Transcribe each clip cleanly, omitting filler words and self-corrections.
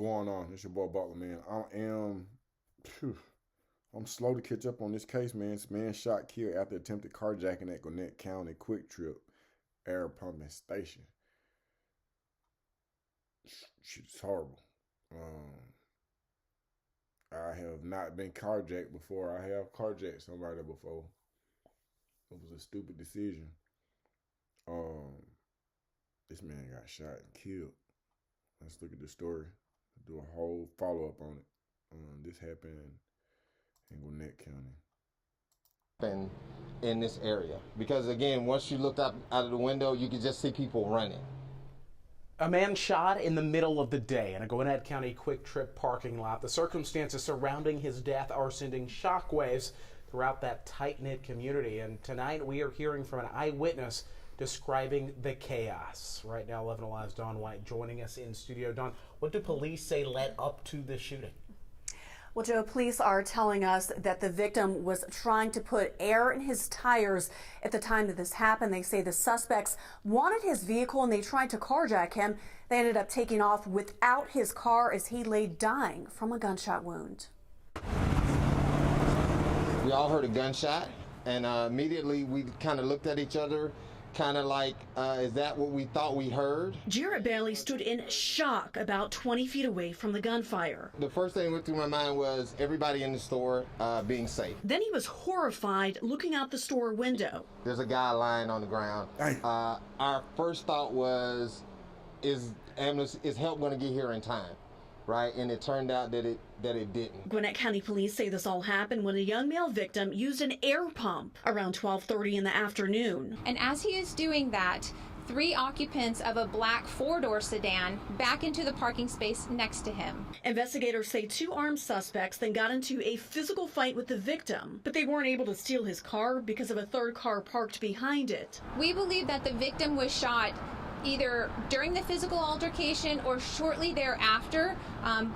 going on? It's your boy Butler, man. I'm slow to catch up on this case, man. This man shot, killed after attempted carjacking at Gwinnett County Quick Trip Air Pumping Station. It's horrible. I have not been carjacked before. I have carjacked somebody before. It was a stupid decision. This man got shot and killed. Let's look at the story. Do a whole follow-up on it. This happened in Gwinnett County. In this area, because again, once you looked out of the window, you could just see people running. A man shot in the middle of the day in a Gwinnett County Quick Trip parking lot. The circumstances surrounding his death are sending shockwaves throughout that tight-knit community. And tonight we are hearing from an eyewitness describing the chaos. Right now, 11 Alive's Dawn White joining us in studio. Dawn, what do police say led up to the shooting? Well, Joe, police are telling us that the victim was trying to put air in his tires at the time that this happened. They say the suspects wanted his vehicle and they tried to carjack him. They ended up taking off without his car as he lay dying from a gunshot wound. We all heard a gunshot, and immediately we kind of looked at each other, kind of like, is that what we thought we heard? Jarrett Bailey stood in shock about 20 feet away from the gunfire. The first thing that went through my mind was everybody in the store being safe. Then he was horrified looking out the store window. There's a guy lying on the ground. Our first thought was, is help going to get here in time? Right, and it turned out that it didn't. Gwinnett County police say this all happened when a young male victim used an air pump around 12:30 in the afternoon. And as he is doing that, 3 occupants of a black 4-door sedan back into the parking space next to him. Investigators say 2 armed suspects then got into a physical fight with the victim, but they weren't able to steal his car because of a third car parked behind it. We believe that the victim was shot either during the physical altercation or shortly thereafter,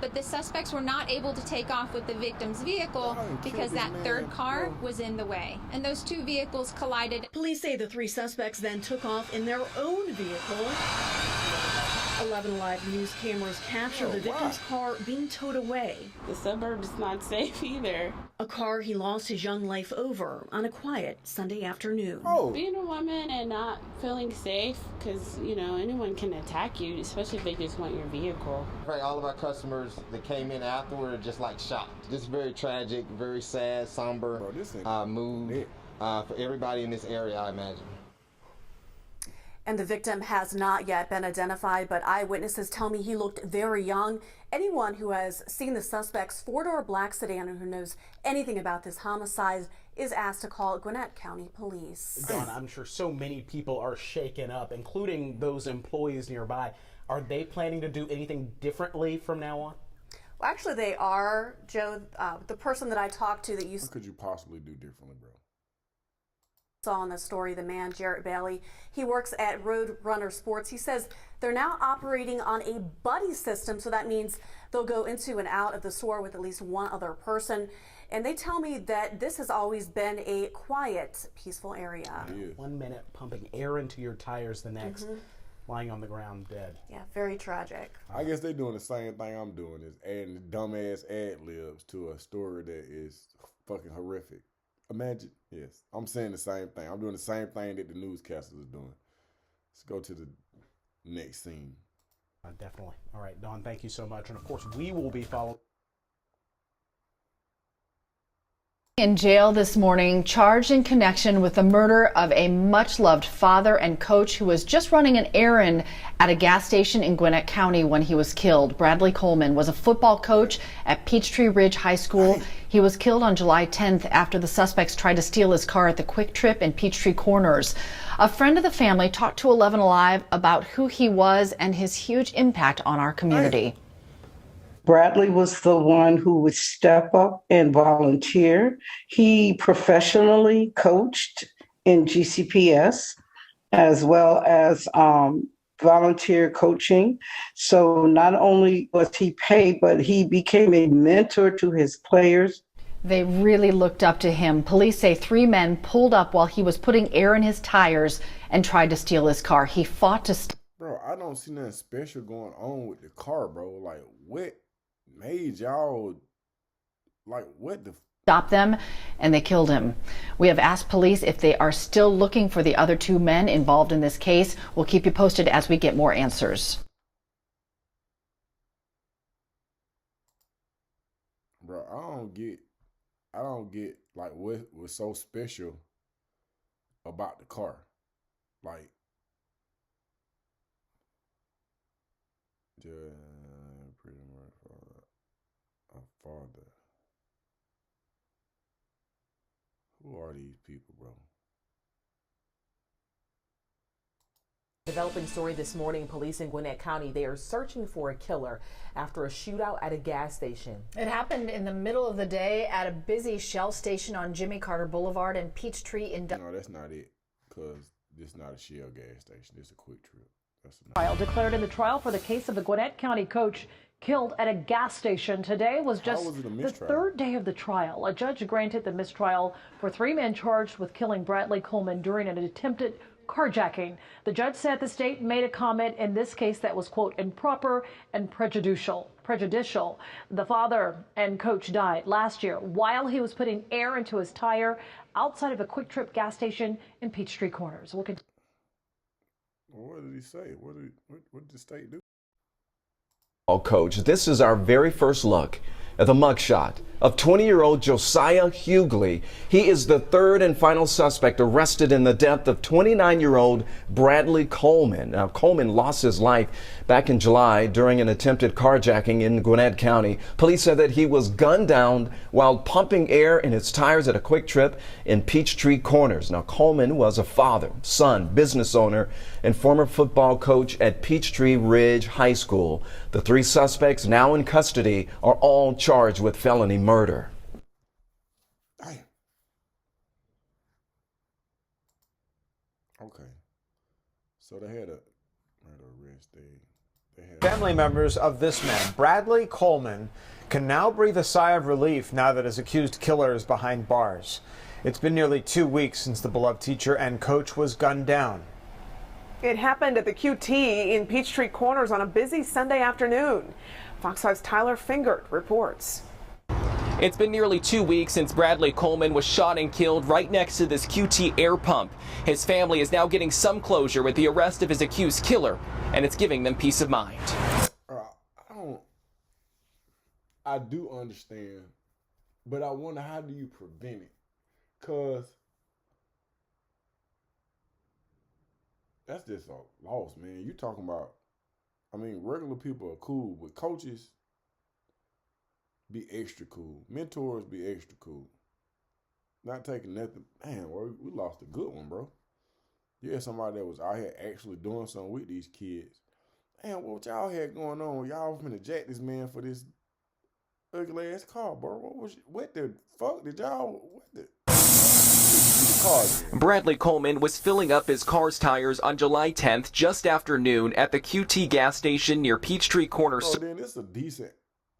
but the suspects were not able to take off with the victim's vehicle because that third car was in the way, and those 2 vehicles collided. Police say the 3 suspects then took off in their own vehicle. 11 Alive news cameras capture the victim's car being towed away. The suburb is not safe either. A car he lost his young life over on a quiet Sunday afternoon. Being a woman and not feeling safe, because, you know, anyone can attack you, especially if they just want your vehicle. Right, all of our customers that came in afterward are just like shocked. Just very tragic, very sad, somber mood for everybody in this area, I imagine. And the victim has not yet been identified, but eyewitnesses tell me he looked very young. Anyone who has seen the suspect's 4-door black sedan and who knows anything about this homicide is asked to call Gwinnett County Police. Dawn, I'm sure so many people are shaken up, including those employees nearby. Are they planning to do anything differently from now on? Well, actually, they are, Joe. The person that I talked to that you... What could you possibly do differently, bro? Saw in the story, the man, Jarrett Bailey, he works at Road Runner Sports. He says they're now operating on a buddy system, so that means they'll go into and out of the store with at least one other person. And they tell me that this has always been a quiet, peaceful area. 1 minute pumping air into your tires, the next lying on the ground dead. Yeah, very tragic. I guess they're doing the same thing I'm doing, is adding dumbass ad-libs to a story that is fucking horrific. Imagine, yes, I'm saying the same thing. I'm doing the same thing that the newscasters are doing. Let's go to the next scene. Definitely. All right, Dawn, thank you so much. And of course, we will be following. In jail this morning, charged in connection with the murder of a much-loved father and coach who was just running an errand at a gas station in Gwinnett County when he was killed. Bradley Coleman was a football coach at Peachtree Ridge High School. He was killed on July 10th after the suspects tried to steal his car at the Quick Trip in Peachtree Corners. A friend of the family talked to 11 Alive about who he was and his huge impact on our community. Bradley was the one who would step up and volunteer. He professionally coached in GCPS as well as volunteer coaching. So not only was he paid, but he became a mentor to his players. They really looked up to him. Police say 3 men pulled up while he was putting air in his tires and tried to steal his car. He fought to Bro, I don't see nothing special going on with the car, bro. Like, what made y'all, like, what the stop them, and they killed him. We have asked police if they are still looking for the other 2 men involved in this case. We'll keep you posted as we get more answers. Bro, I don't get like what was so special about the car. Like, pretty much a father. Who are these people, bro? Developing story this morning, police in Gwinnett County, they are searching for a killer after a shootout at a gas station. It happened in the middle of the day at a busy Shell station on Jimmy Carter Boulevard and Peachtree in... No, that's not it, because this is not a Shell gas station. This is a Quick Trip. That's trial declared in the trial for the case of the Gwinnett County coach killed at a gas station today was just the third day of the trial. A judge granted the mistrial for 3 men charged with killing Bradley Coleman during an attempted carjacking. The judge said the state made a comment in this case that was, quote, improper and prejudicial. The father and coach died last year while he was putting air into his tire outside of a Quick Trip gas station in Peachtree Corners. What did he say? What did the state do? Coach, this is our very first look at the mugshot of 20-year-old Josiah Hughley. He is the 3rd and final suspect arrested in the death of 29-year-old Bradley Coleman. Now, Coleman lost his life back in July during an attempted carjacking in Gwinnett County. Police said that he was gunned down while pumping air in his tires at a Quick Trip in Peachtree Corners. Now, Coleman was a father, son, business owner, and former football coach at Peachtree Ridge High School. The 3 suspects now in custody are all charged with felony murder. Damn. Okay. So they had a arrest. Family members of this man, Bradley Coleman, can now breathe a sigh of relief now that his accused killer is behind bars. It's been nearly 2 weeks since the beloved teacher and coach was gunned down. It happened at the QT in Peachtree Corners on a busy Sunday afternoon. Fox 5's Tyler Fingert reports. It's been nearly 2 weeks since Bradley Coleman was shot and killed right next to this QT air pump. His family is now getting some closure with the arrest of his accused killer, and it's giving them peace of mind. I do understand, but I wonder, how do you prevent it? Because that's just a loss, man. You talking about, I mean, regular people are cool, but coaches be extra cool. Mentors be extra cool. Not taking nothing. Man, we lost a good one, bro. You had somebody that was out here actually doing something with these kids. Man, what y'all had going on? Y'all finna jack this man for this ugly ass car, bro. What the fuck did y'all, Bradley Coleman was filling up his car's tires on July 10th, just after noon, at the QT gas station near Peachtree Corners. Bro, then this is a decent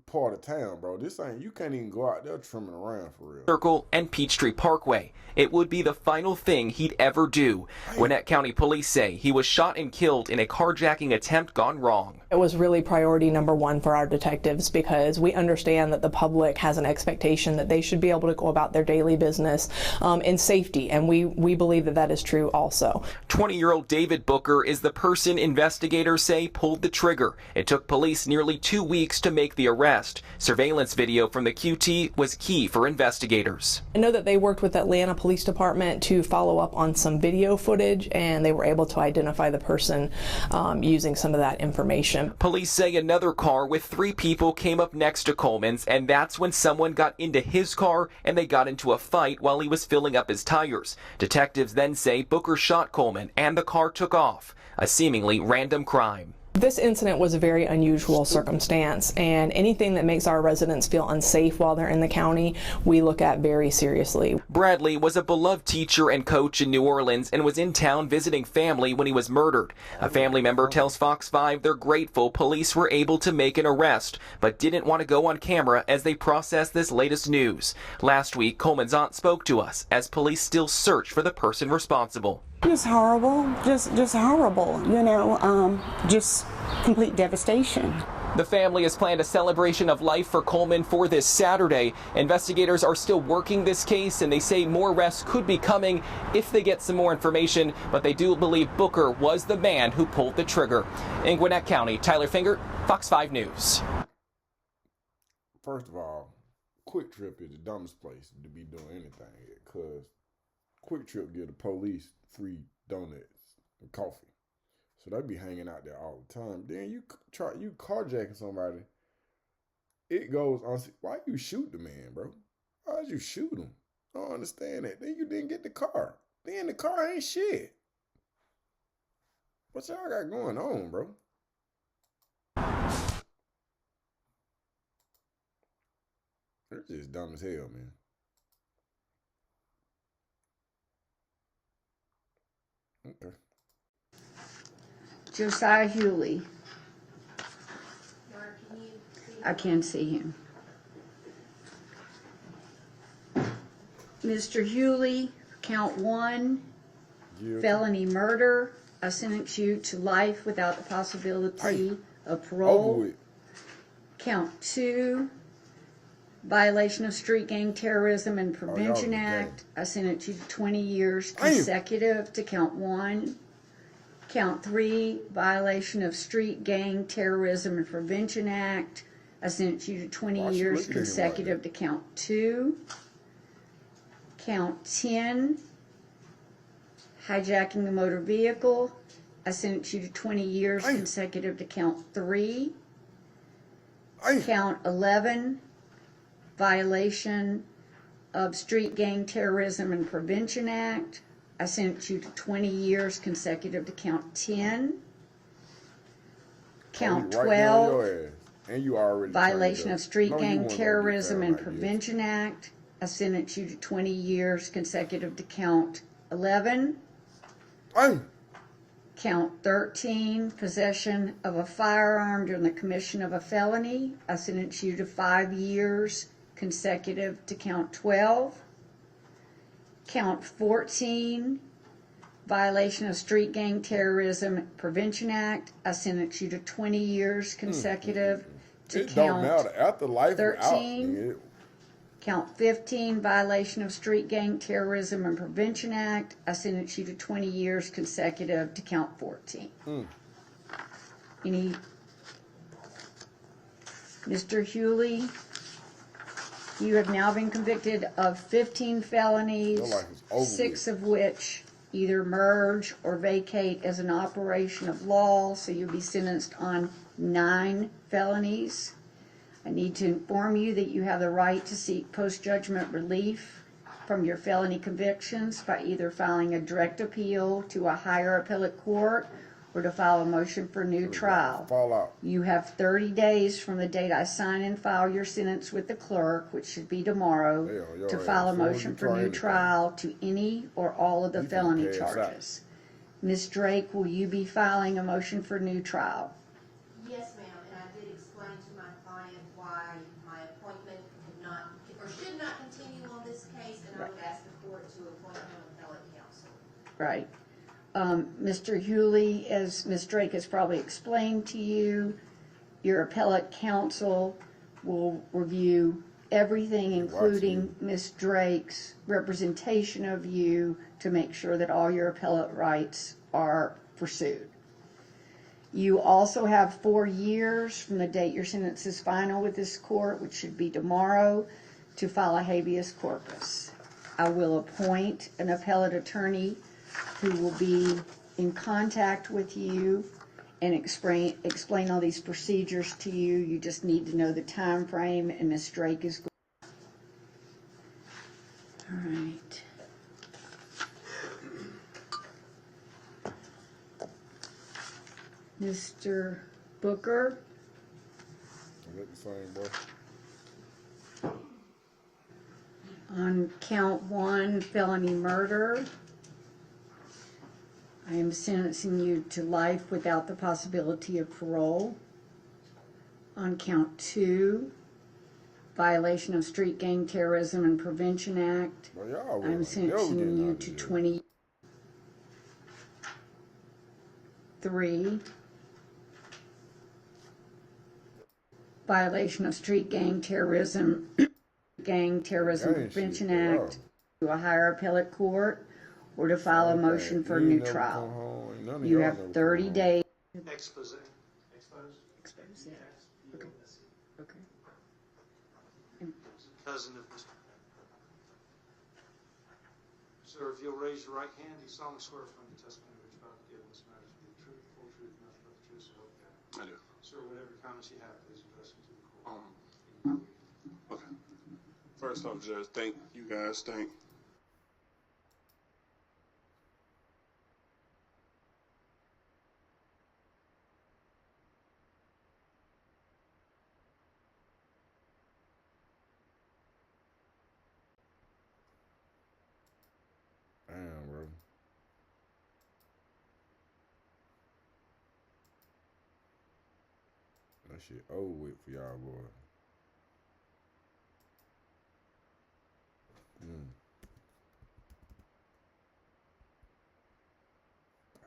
part of town, bro. This ain't, you can't even go out there trimming around for real. Circle and Peachtree Parkway. It would be the final thing he'd ever do. Gwinnett County police say he was shot and killed in a carjacking attempt gone wrong. It was really priority number 1 for our detectives, because we understand that the public has an expectation that they should be able to go about their daily business in safety, and we believe that that is true also. 20-year-old David Booker is the person investigators say pulled the trigger. It took police nearly 2 weeks to make the arrest. Surveillance video from the QT was key for investigators. I know that they worked with Atlanta Police Department to follow up on some video footage, and they were able to identify the person using some of that information. Police say another car with 3 people came up next to Coleman's, and that's when someone got into his car and they got into a fight while he was filling up his tires. Detectives then say Booker shot Coleman and the car took off. A seemingly random crime. This incident was a very unusual circumstance, and anything that makes our residents feel unsafe while they're in the county, we look at very seriously. Bradley was a beloved teacher and coach in New Orleans and was in town visiting family when he was murdered. A family member tells Fox 5 they're grateful police were able to make an arrest, but didn't want to go on camera as they process this latest news. Last week, Coleman's aunt spoke to us as police still search for the person responsible. Just horrible, just horrible, you know, just complete devastation. The family has planned a celebration of life for Coleman for this Saturday. Investigators are still working this case, and they say more arrests could be coming if they get some more information, but they do believe Booker was the man who pulled the trigger. In Gwinnett County, Tyler Finger, Fox 5 News. First of all, Quick Trip is the dumbest place to be doing anything because Quick Trip give the police free donuts and coffee. So they be hanging out there all the time. Then you carjacking somebody. It goes on. Why you shoot the man, bro? Why'd you shoot him? I don't understand that. Then you didn't get the car. Then the car ain't shit. What y'all got going on, bro? They're just dumb as hell, man. Okay. Josiah Hughley. I can't see him. Mr. Hughley, count 1, felony murder. I sentence you to life without the possibility of parole. Count 2, violation of Street Gang Terrorism and Prevention Act. I sentence you to 20 years consecutive to count 1. Count 3, violation of Street Gang Terrorism and Prevention Act. I sentence you to 20 years consecutive to count 2. Count 10, hijacking the motor vehicle. I sentence you to 20 years consecutive to count 3. Count 11, violation of Street Gang Terrorism and Prevention Act. I sentence you to 20 years consecutive to count 10. Count 12, and you already violation of Street Gang Terrorism and Prevention Act. I sentence you to 20 years consecutive to count 11. Count 13, possession of a firearm during the commission of a felony. I sentence you to 5 years consecutive to count 12. Count 14, violation of Street Gang Terrorism Prevention Act. I sentence you to 20 years consecutive to count 13. Count 15, violation of Street Gang Terrorism and Prevention Act. I sentence you to 20 years consecutive to count 14. Mr. Hughley, you have now been convicted of 15 felonies, 6 of which either merge or vacate as an operation of law, so you'll be sentenced on 9 felonies. I need to inform you that you have the right to seek post-judgment relief from your felony convictions by either filing a direct appeal to a higher appellate court or to file a motion for new trial. You have 30 days from the date I sign and file your sentence with the clerk, which should be tomorrow, to file a motion for new trial to any or all of the felony charges. Ms. Drake, will you be filing a motion for new trial? Yes, ma'am, and I did explain to my client why my appointment could not or should not continue on this case, and I would ask the court to appoint him appellate counsel. Right. Mr. Hughley, as Ms. Drake has probably explained to you, your appellate counsel will review everything, including Ms. Drake's representation of you, to make sure that all your appellate rights are pursued. You also have 4 years from the date your sentence is final with this court, which should be tomorrow, to file a habeas corpus. I will appoint an appellate attorney who will be in contact with you and explain all these procedures to you. You just need to know the time frame, and Ms. Drake is going. All right. Mr. Booker. Is that the same, bro? On count 1, felony murder, I am sentencing you to life without the possibility of parole. On count 2, violation of Street Gang Terrorism and Prevention Act, I'm sentencing you to 23. violation of street gang terrorism Prevention Act to a higher appellate court, or to file a motion for a new trial. You have 30 days. Expose. Expose, yeah. Okay. Okay. Cousin of Mr. Sir, if you'll raise your right hand, you solemnly swear from the testimony which you're about to give in this matter to be the truth, full truth, and nothing but the truth, so help you God. I do. Sir, whatever comments you have, please address them to the court. Okay. First off, Judge, thank you guys. Thank. Damn, bro. That shit over with for y'all, boy.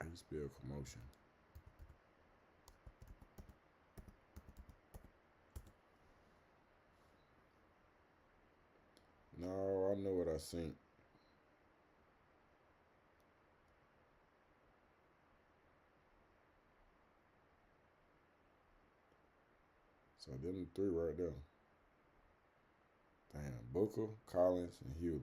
I used to be a commotion. No, I know what I seen. So them three right there. Damn, Booker, Collins, and Hughley.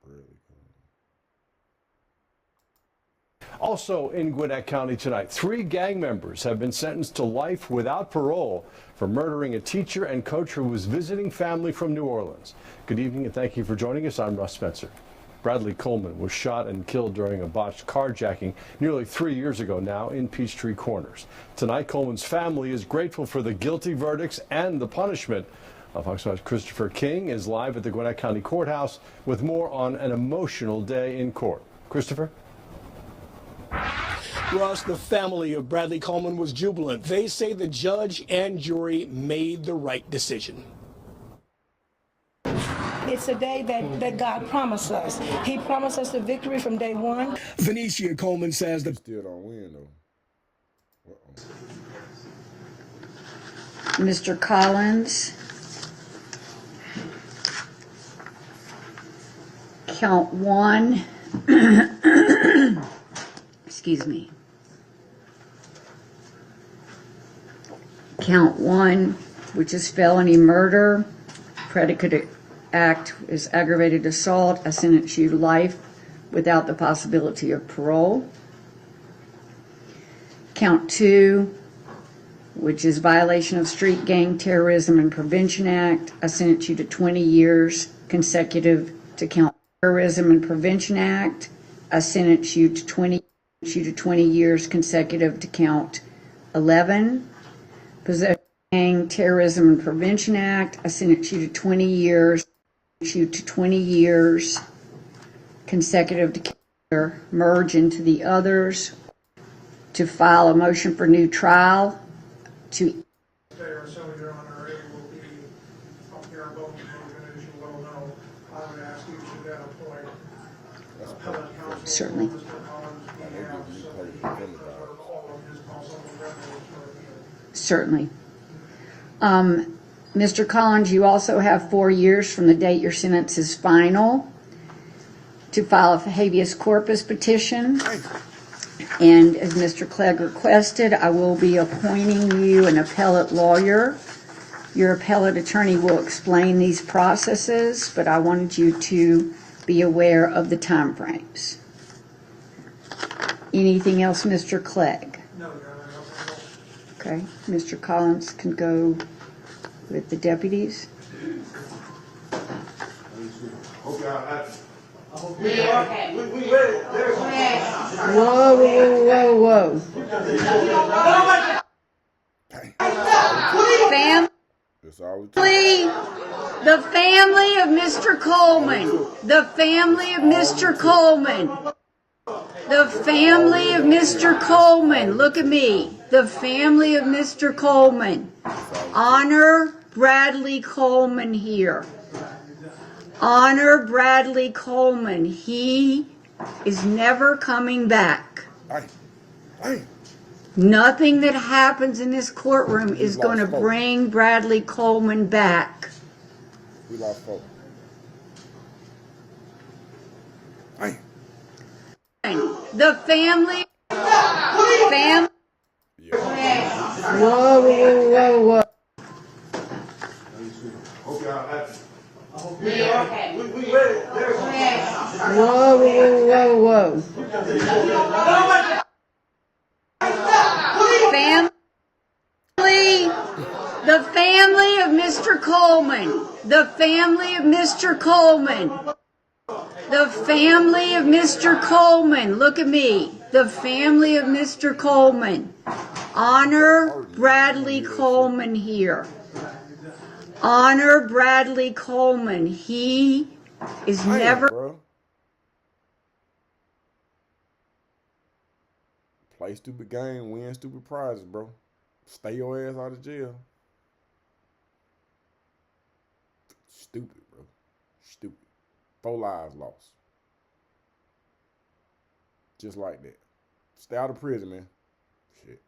Bradley Coleman. Also in Gwinnett County tonight, 3 gang members have been sentenced to life without parole for murdering a teacher and coach who was visiting family from New Orleans. Good evening and thank you for joining us. I'm Russ Spencer. Bradley Coleman was shot and killed during a botched carjacking nearly 3 years ago now in Peachtree Corners. Tonight, Coleman's family is grateful for the guilty verdicts and the punishment. Fox 5's Christopher King is live at the Gwinnett County Courthouse with more on an emotional day in court. Christopher? Russ, the family of Bradley Coleman was jubilant. They say the judge and jury made the right decision. It's a day that God promised us. He promised us the victory from day one. Venetia Coleman says the still don't win though. Mr. Collins, count 1. Excuse me. Count 1, which is felony murder, predicate act is aggravated assault. I sentence you to life without the possibility of parole. Count 2, which is violation of Street Gang Terrorism and Prevention Act. I sentence you to 20 years consecutive to count Terrorism and Prevention Act. I sentence you to 20 years consecutive to count 11. Possession of Gang Terrorism and Prevention Act. I sentence you to 20 years. Consecutive to merge into the others, to file a motion for new trial, to certainly. Certainly. Mr. Collins, you also have 4 years from the date your sentence is final to file a habeas corpus petition. And as Mr. Clegg requested, I will be appointing you an appellate lawyer. Your appellate attorney will explain these processes, but I wanted you to be aware of the time frames. Anything else, Mr. Clegg? No, okay, Mr. Collins can go with the deputies. Whoa. The family of Mr. Coleman. The family of Mr. Coleman. The family of Mr. Coleman. Look at me. The family of Mr. Coleman. Honor Bradley Coleman here. Honor Bradley Coleman. He is never coming back. Hey. Nothing that happens in this courtroom is going to lost bring Bradley Coleman back. We lost folks. Hey. The family. Whoa, whoa, whoa, whoa. Whoa, whoa, whoa, whoa. The family of Mr. Coleman. The family of Mr. Coleman. The family of Mr. Coleman. Look at me. The family of Mr. Coleman. Honor Bradley Coleman here. Honor Bradley Coleman. He is never. Bro. Play stupid game, win stupid prizes, bro. Stay your ass out of jail. Stupid, bro. Stupid. 4 lives lost. Just like that. Stay out of prison, man. Shit.